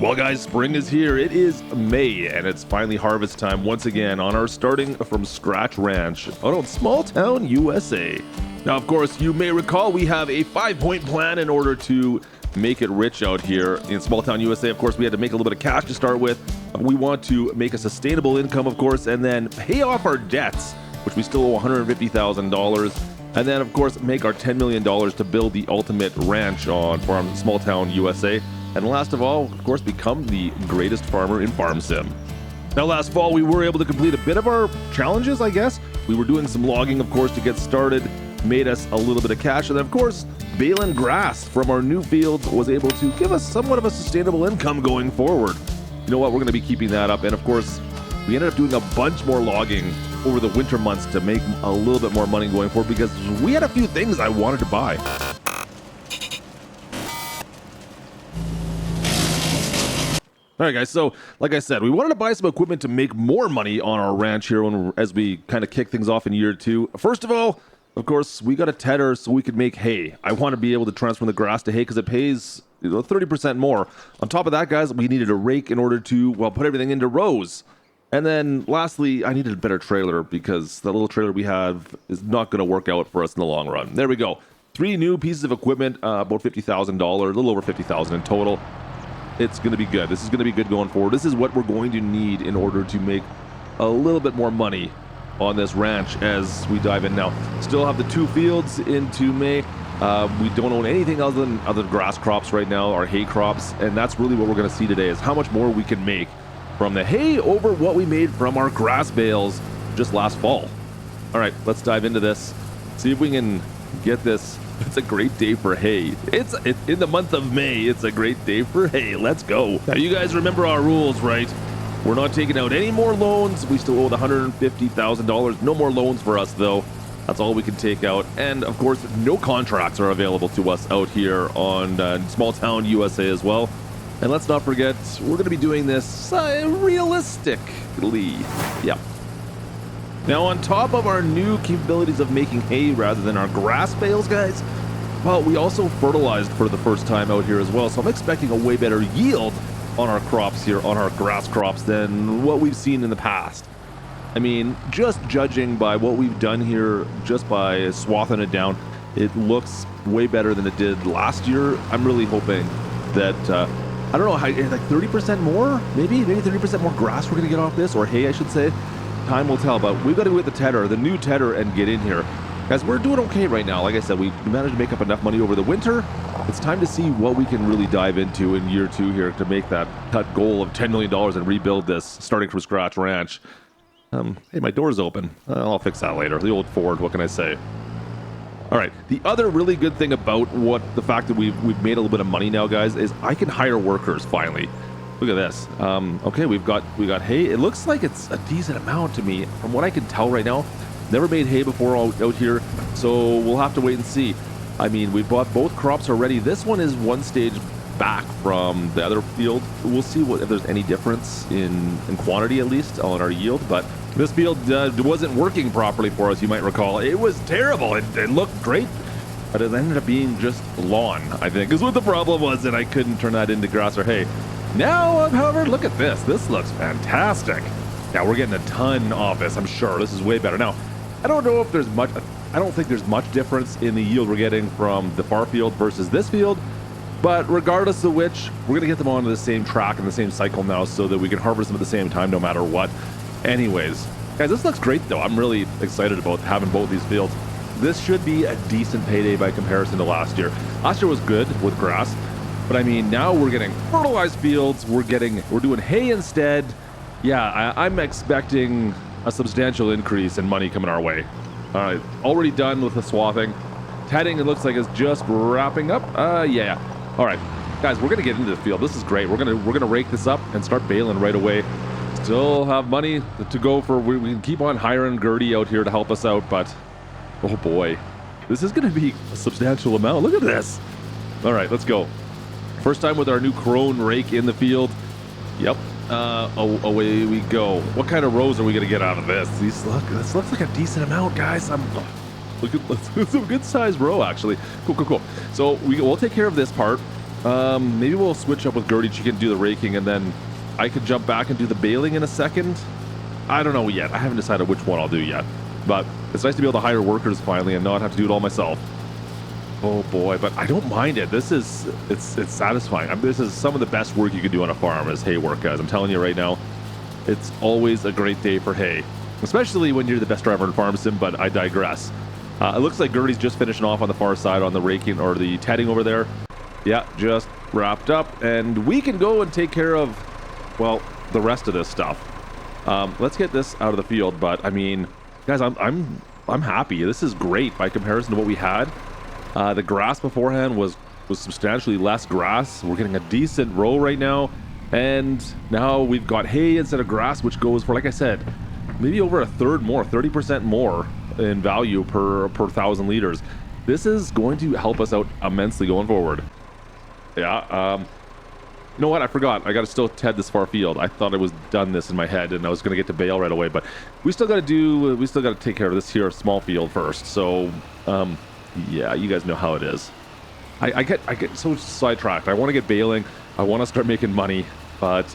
Well guys, spring is here. It is May and it's finally harvest time once again on our starting from scratch ranch out in small town USA. Now of course you may recall we have a 5-point plan in order to make it rich out here in small town USA. Of course we had to make a little bit of cash to start with. We want to make a sustainable income of course and then pay off our debts, which we still owe $150,000. And then of course make our $10 million to build the ultimate ranch on farm small town USA. And last of all, of course, become the greatest farmer in farm sim. Now, last fall, we were able to complete a bit of our challenges, I guess. We were doing some logging, of course, to get started, made us a little bit of cash. And then, of course, baling grass from our new fields was able to give us somewhat of a sustainable income going forward. You know what? We're going to be keeping that up. And of course, we ended up doing a bunch more logging over the winter months to make a little bit more money going forward because we had a few things I wanted to buy. All right, guys, so like I said, we wanted to buy some equipment to make more money on our ranch here as we kind of kick things off in year 2. First of all, of course, we got a tedder so we could make hay. I want to be able to transform the grass to hay because it pays 30% more. On top of that, guys, we needed a rake in order to, well, put everything into rows. And then lastly, I needed a better trailer because the little trailer we have is not going to work out for us in the long run. There we go. 3 new pieces of equipment, about $50,000, a little over $50,000 in total. It's going to be good. This is going to be good going forward. This is what we're going to need in order to make a little bit more money on this ranch as we dive in now. Still have the 2 fields into May. We don't own anything other than grass crops right now, our hay crops, and that's really what we're going to see today is how much more we can make from the hay over what we made from our grass bales just last fall. All right, let's dive into this. See if we can get this. It's a great day for hay. It's in the month of May. It's a great day for hay. Let's go. Now, you guys remember our rules, right? We're not taking out any more loans. We still owe the $150,000. No more loans for us, though. That's all we can take out. And, of course, no contracts are available to us out here on small town USA as well. And let's not forget, we're going to be doing this realistically. Yeah. Now, on top of our new capabilities of making hay rather than our grass bales, guys, well, we also fertilized for the first time out here as well. So I'm expecting a way better yield on our crops here, on our grass crops, than what we've seen in the past. I mean, just judging by what we've done here, just by swathing it down, it looks way better than it did last year. I'm really hoping that, I don't know, like 30% more, maybe 30% more grass we're going to get off this, or hay, I should say. Time will tell, but we've got to go get the new tedder, and get in here. Guys, we're doing okay right now. Like I said, we managed to make up enough money over the winter. It's time to see what we can really dive into in year 2 here to make that cut goal of $10 million and rebuild this starting from scratch ranch. Hey, my door's open. I'll fix that later. The old Ford, what can I say? All right, the other really good thing about the fact that we've made a little bit of money now, guys, is I can hire workers finally. Look at this. Okay, we got hay. It looks like it's a decent amount to me from what I can tell right now. Never made hay before out here, so we'll have to wait and see. I mean, we bought both crops already. This one is one stage back from the other field. We'll see if there's any difference in quantity, at least, on our yield. But this field wasn't working properly for us, you might recall. It was terrible. It looked great, but it ended up being just lawn, I think, is what the problem was, and I couldn't turn that into grass or hay. Now, however, look at this. This looks fantastic. Now, we're getting a ton off this, I'm sure. This is way better. Now, I don't know if there's much... I don't think there's much difference in the yield we're getting from the far field versus this field, but regardless of which, we're going to get them onto the same track and the same cycle now so that we can harvest them at the same time no matter what. Anyways, guys, this looks great, though. I'm really excited about having both these fields. This should be a decent payday by comparison to last year. Last year was good with grass. But I mean, now we're getting fertilized fields. We're doing hay instead. Yeah, I'm expecting a substantial increase in money coming our way. All right, already done with the swathing. Tedding, it looks like it's just wrapping up. Yeah. All right, guys, we're gonna get into the field. This is great. We're gonna rake this up and start baling right away. Still have money to go for. We can keep on hiring Gertie out here to help us out, but oh boy, this is gonna be a substantial amount. Look at this. All right, let's go. First time with our new crone rake in the field. Yep. Away we go. What kind of rows are we gonna get out of this? This looks like a decent amount, guys. Look at it's a good sized row, actually. Cool. So we'll take care of this part. Maybe we'll switch up with Gertie. She can do the raking, and then I could jump back and do the baling in a second. I don't know yet. I haven't decided which one I'll do yet. But it's nice to be able to hire workers finally and not have to do it all myself. Oh boy, but I don't mind it. It's satisfying. This is some of the best work you can do on a farm is hay work, guys. I'm telling you right now, it's always a great day for hay, especially when you're the best driver in farm sim, but I digress. It looks like Gertie's just finishing off on the far side on the raking or the tedding over there. Yeah, just wrapped up, and we can go and take care of, well, the rest of this stuff. Let's get this out of the field, but I mean, guys, I'm happy. This is great by comparison to what we had. The grass beforehand was substantially less grass. We're getting a decent row right now, and now we've got hay instead of grass, which goes for, like I said, maybe over a third more, 30% more in value per 1,000 liters. This is going to help us out immensely going forward. Yeah. You know what? I forgot. I got to still ted this far field. I thought I was done this in my head, and I was going to get to bale right away, but we still got to take care of this here small field first. So, yeah, you guys know how it is. I get so sidetracked. I want to get baling. I want to start making money, but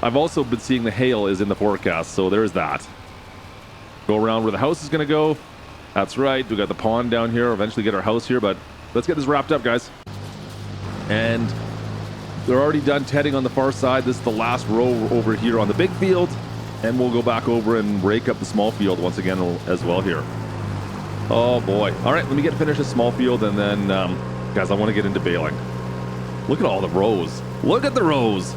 I've also been seeing the hail is in the forecast, so there's that. Go around where the house is going to go. That's right. We got the pond down here. Eventually get our house here, but let's get this wrapped up, guys. And they're already done tedding on the far side. This is the last row over here on the big field, and we'll go back over and rake up the small field once again as well here. Oh boy. All right, let me finish this small field, and then, guys, I want to get into baling. Look at all the rows. Look at the rows.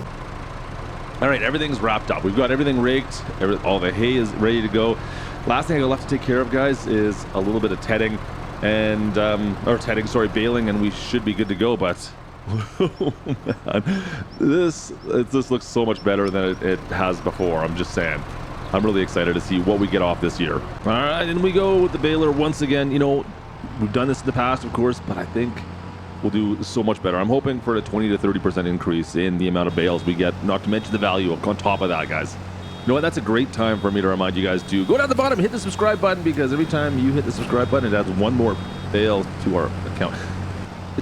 All right, everything's wrapped up. We've got everything raked. All the hay is ready to go. Last thing I got left to take care of, guys, is a little bit of tedding and, baling, and we should be good to go, but oh, man. This looks so much better than it has before. I'm just saying. I'm really excited to see what we get off this year. All right, and we go with the baler once again. You know, we've done this in the past, of course, but I think we'll do so much better. I'm hoping for a 20 to 30% increase in the amount of bales we get, not to mention the value on top of that, guys. You know what? That's a great time for me to remind you guys to go down the bottom, hit the subscribe button, because every time you hit the subscribe button, it adds one more bale to our account.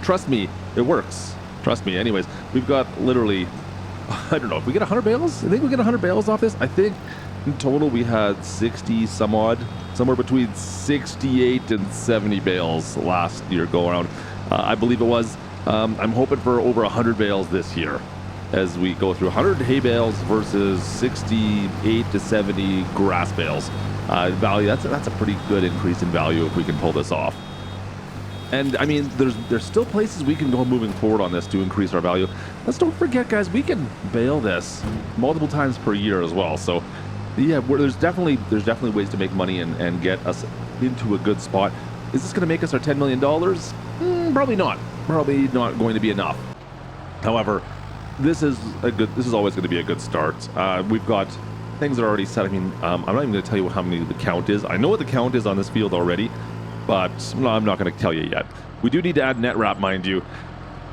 Trust me, it works. Trust me. Anyways, we've got literally, I don't know, if we get 100 bales? I think we get 100 bales off this. I think in total we had 60 some odd, somewhere between 68 and 70 bales last year go around. I believe it was. I'm hoping for over 100 bales this year as we go through 100 hay bales versus 68 to 70 grass bales. Value, that's a pretty good increase in value if we can pull this off. And I mean, there's still places we can go moving forward on this to increase our value. Let's don't forget, guys, we can bale this multiple times per year as well. So yeah, there's definitely ways to make money and get us into a good spot. Is this going to make us our $10 million? Probably not. Probably not going to be enough. However, this is always going to be a good start. We've got things that are already set. I mean, I'm not even going to tell you how many the count is. I know what the count is on this field already, but I'm not going to tell you yet. We do need to add net wrap, mind you.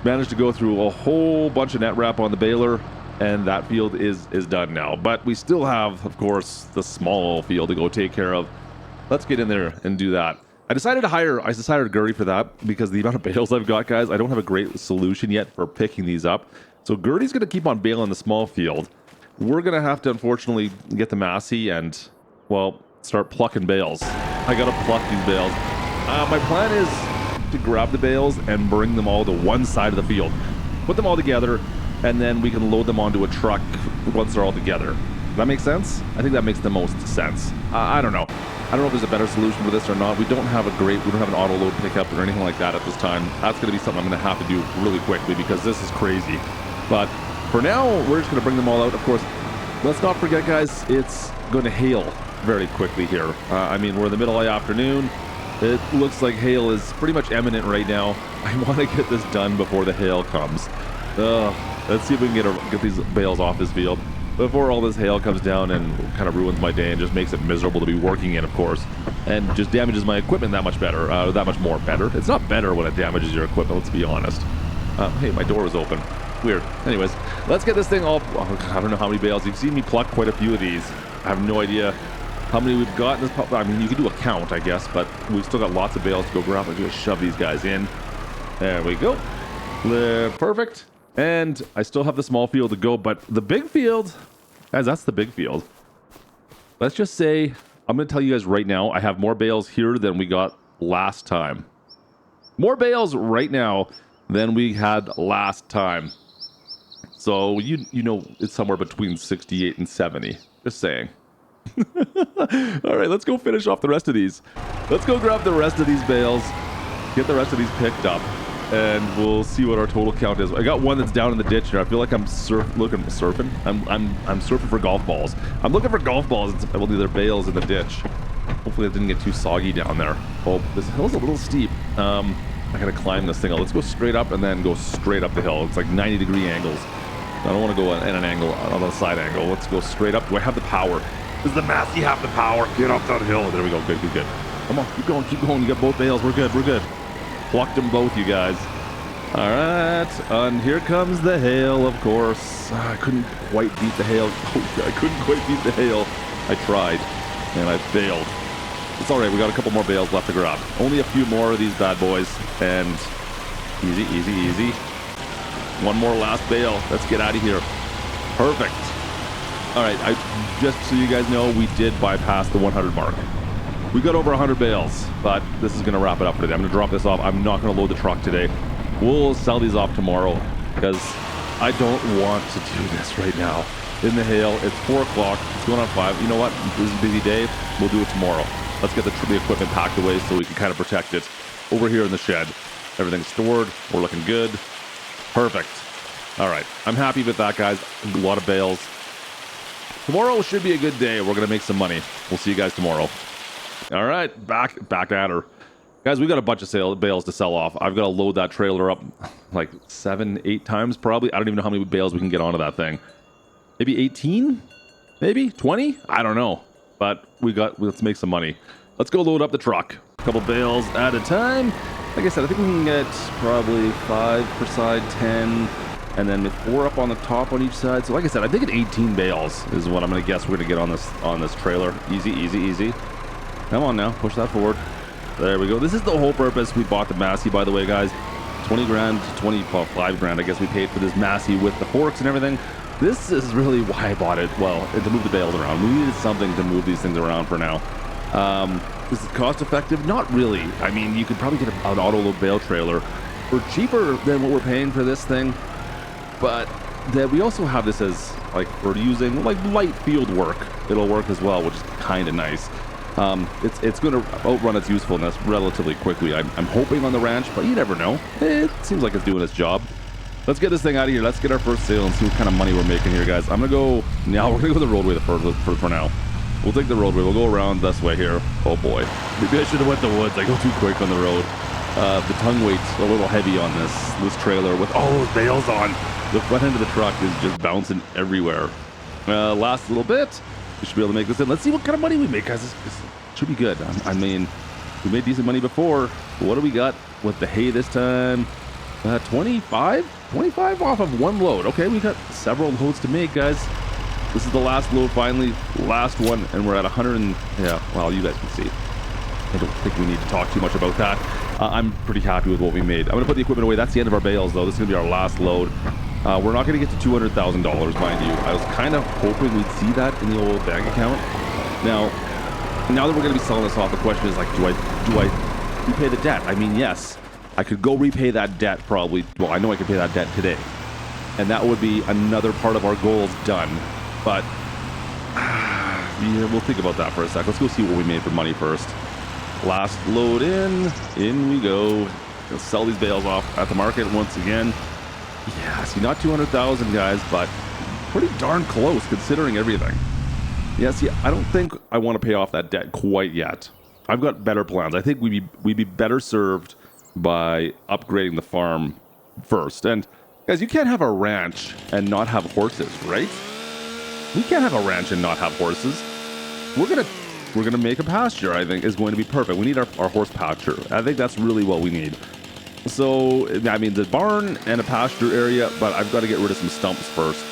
Managed to go through a whole bunch of net wrap on the baler, and that field is done now. But we still have, of course, the small field to go take care of. Let's get in there and do that. I decided Gertie for that because the amount of bales I've got, guys, I don't have a great solution yet for picking these up. So Gertie's going to keep on baling the small field. We're going to have to, unfortunately, get the Massey and, well, start plucking bales. I got to pluck these bales. My plan is to grab the bales and bring them all to one side of the field. Put them all together, and then we can load them onto a truck once they're all together. Does that make sense? I think that makes the most sense. I don't know. I don't know if there's a better solution for this or not. We don't have an auto load pickup or anything like that at this time. That's going to be something I'm going to have to do really quickly because this is crazy. But for now, we're just going to bring them all out. Of course, let's not forget, guys, it's going to hail very quickly here. I mean, we're in the middle of the afternoon. It looks like hail is pretty much imminent right now. I want to get this done before the hail comes. Let's see if we can get these bales off this field before all this hail comes down and kind of ruins my day and just makes it miserable to be working in, of course, and just damages my equipment that much more better. It's not better when it damages your equipment, let's be honest. Hey, my door is open. Weird. Anyways, let's get this thing all. I don't know how many bales. You've seen me pluck quite a few of these. I have no idea how many we've got in this. I mean, you can do a count, I guess, but we've still got lots of bales to go grab. I'm going to shove these guys in. There we go. Perfect. And I still have the small field to go, but the big field, guys, that's the big field. Let's just say, I'm going to tell you guys right now, I have more bales here than we got last time. More bales right now than we had last time. So, you know, it's somewhere between 68 and 70. Just saying. All right, let's go finish off the rest of these. Let's go grab the rest of these bales, get the rest of these picked up, and we'll see what our total count is. I got one that's down in the ditch here. I feel like I'm surfing. I'm surfing for golf balls. I'm looking for golf balls. Well, they're bales in the ditch. Hopefully it didn't get too soggy down there. Oh, this hill's a little steep. I gotta climb this thing out. Let's go straight up and then go straight up the hill. It's like 90-degree angles. I don't want to go in an angle, on a side angle. Let's go straight up. Do I have the power? Does the Massey have the power? Get up that hill. There we go. Good, good, good. Come on, keep going, keep going. You got both bales. We're good, we're good. Plucked them both, you guys. All right, and here comes the hail, of course. I couldn't quite beat the hail. Oh, I couldn't quite beat the hail. I tried, and I failed. It's all right. We got a couple more bales left to grab. Only a few more of these bad boys, and easy, easy, easy. One more last bale. Let's get out of here. Perfect. All right, just so you guys know, we did bypass the 100 mark. We got over 100 bales, but this is going to wrap it up for today. I'm going to drop this off. I'm not going to load the truck today. We'll sell these off tomorrow because I don't want to do this right now. In the hail, it's 4 o'clock. It's going on 5. You know what? This is a busy day. We'll do it tomorrow. Let's get the equipment packed away so we can kind of protect it. Over here in the shed, everything's stored. We're looking good. Perfect. All right. I'm happy with that, guys. A lot of bales. Tomorrow should be a good day. We're going to make some money. We'll see you guys tomorrow. All right. Back at her. Guys, we got a bunch of bales to sell off. I've got to load that trailer up like 7, 8 times probably. I don't even know how many bales we can get onto that thing. Maybe 18? Maybe 20? I don't know. But let's make some money. Let's go load up the truck. A couple bales at a time. Like I said, I think we can get probably 5 per side, 10, and then with 4 up on the top on each side. So like I said, I think 18 bales is what I'm going to guess we're going to get on this trailer. Easy, easy, easy. Come on now, push that forward. There we go. This is the whole purpose we bought the Massey, by the way, guys. 20 grand, 25 grand, I guess we paid for this Massey with the forks and everything. This is really why I bought it. Well, to move the bales around. We needed something to move these things around for now. Is it cost effective? Not really. I mean, you could probably get an auto load bale trailer for cheaper than what we're paying for this thing. But that we also have this as like we're using like light field work. It'll work as well, which is kind of nice. It's going to outrun its usefulness relatively quickly. I'm hoping on the ranch, but you never know. It seems like it's doing its job. Let's get this thing out of here. Let's get our first sale and see what kind of money we're making here, guys. I'm going to go now. We're going to go the roadway for now. We'll take the roadway. We'll go around this way here. Oh boy. Maybe I should have went the woods. I go too quick on the road. The tongue weight's a little heavy on this trailer with all those bales on. The front end of the truck is just bouncing everywhere. Last little bit. We should be able to make this in. Let's see what kind of money we make, guys. This should be good. I mean, we made decent money before. What do we got with the hay this time? 25? 25 off of one load. Okay, we got several loads to make, guys. This is the last load, finally. Last one, and we're at 100 and... Yeah, well, you guys can see. I don't think we need to talk too much about that. I'm pretty happy with what we made. I'm going to put the equipment away. That's the end of our bales, though. This is going to be our last load. We're not going to get to $200,000, mind you. I was kind of hoping we'd see that in the old bank account. Now that we're going to be selling this off, the question is, like, do I repay the debt? I mean, yes. I could go repay that debt probably. Well, I know I could pay that debt today. And that would be another part of our goals done. But yeah, we'll think about that for a sec. Let's go see what we made for money first. Last load in we go. Gonna sell these bales off at the market once again. Yeah, see, not 200,000, guys, but pretty darn close considering everything. Yeah, see, I don't think I want to pay off that debt quite yet. I've got better plans. I think we'd be better served by upgrading the farm first. And guys, you can't have a ranch and not have horses, right? We can't have a ranch and not have horses. We're gonna make a pasture. I think is going to be perfect. We need our horse pasture. I think that's really what we need. So I mean, the barn and a pasture area, but I've got to get rid of some stumps first.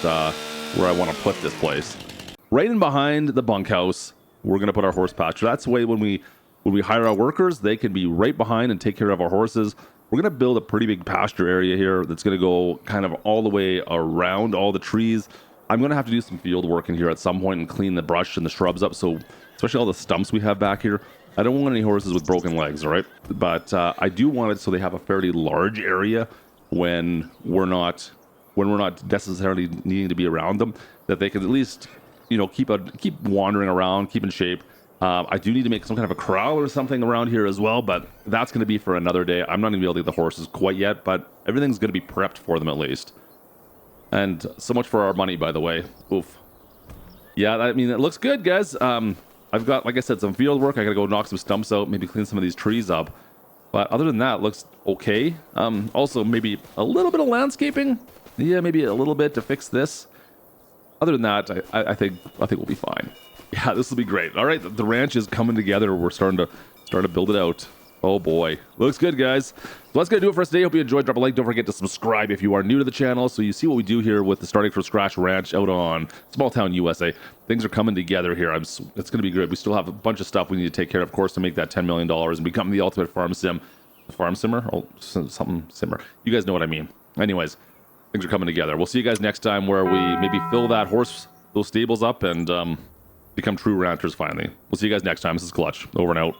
Where I want to put this place, right in behind the bunkhouse, we're gonna put our horse pasture. That's the way when we hire our workers, they can be right behind and take care of our horses. we're going to build a pretty big pasture area here that's going to go kind of all the way around all the trees. I'm going to have to do some field work in here at some point and clean the brush and the shrubs up. So especially all the stumps we have back here. I don't want any horses with broken legs, all right? But I do want it so they have a fairly large area when we're not necessarily needing to be around them, that they can at least, you know, keep wandering around, keep in shape. I do need to make some kind of a corral or something around here as well, but that's going to be for another day. I'm not going to be able to get the horses quite yet, but everything's going to be prepped for them at least. And so much for our money, by the way. Oof. Yeah, I mean, it looks good, guys. I've got, like I said, some field work. I got to go knock some stumps out, maybe clean some of these trees up. But other than that, it looks okay. Also, maybe a little bit of landscaping. Yeah, maybe a little bit to fix this. Other than that, I think we'll be fine. Yeah, this will be great. All right, the ranch is coming together. We're starting to build it out. Oh boy, looks good, guys. So that's gonna do it for us today. Hope you enjoyed. Drop a like. Don't forget to subscribe if you are new to the channel, so you see what we do here with the Starting from Scratch Ranch out on Small Town USA. Things are coming together here. It's gonna be good. We still have a bunch of stuff we need to take care of course, to make that $10 million and become the ultimate farm sim. Farm simmer? Oh, something simmer. You guys know what I mean. Anyways, things are coming together. We'll see you guys next time, where we maybe fill those stables up and become true ranchers finally. We'll see you guys next time. This is Klutch. Over and out.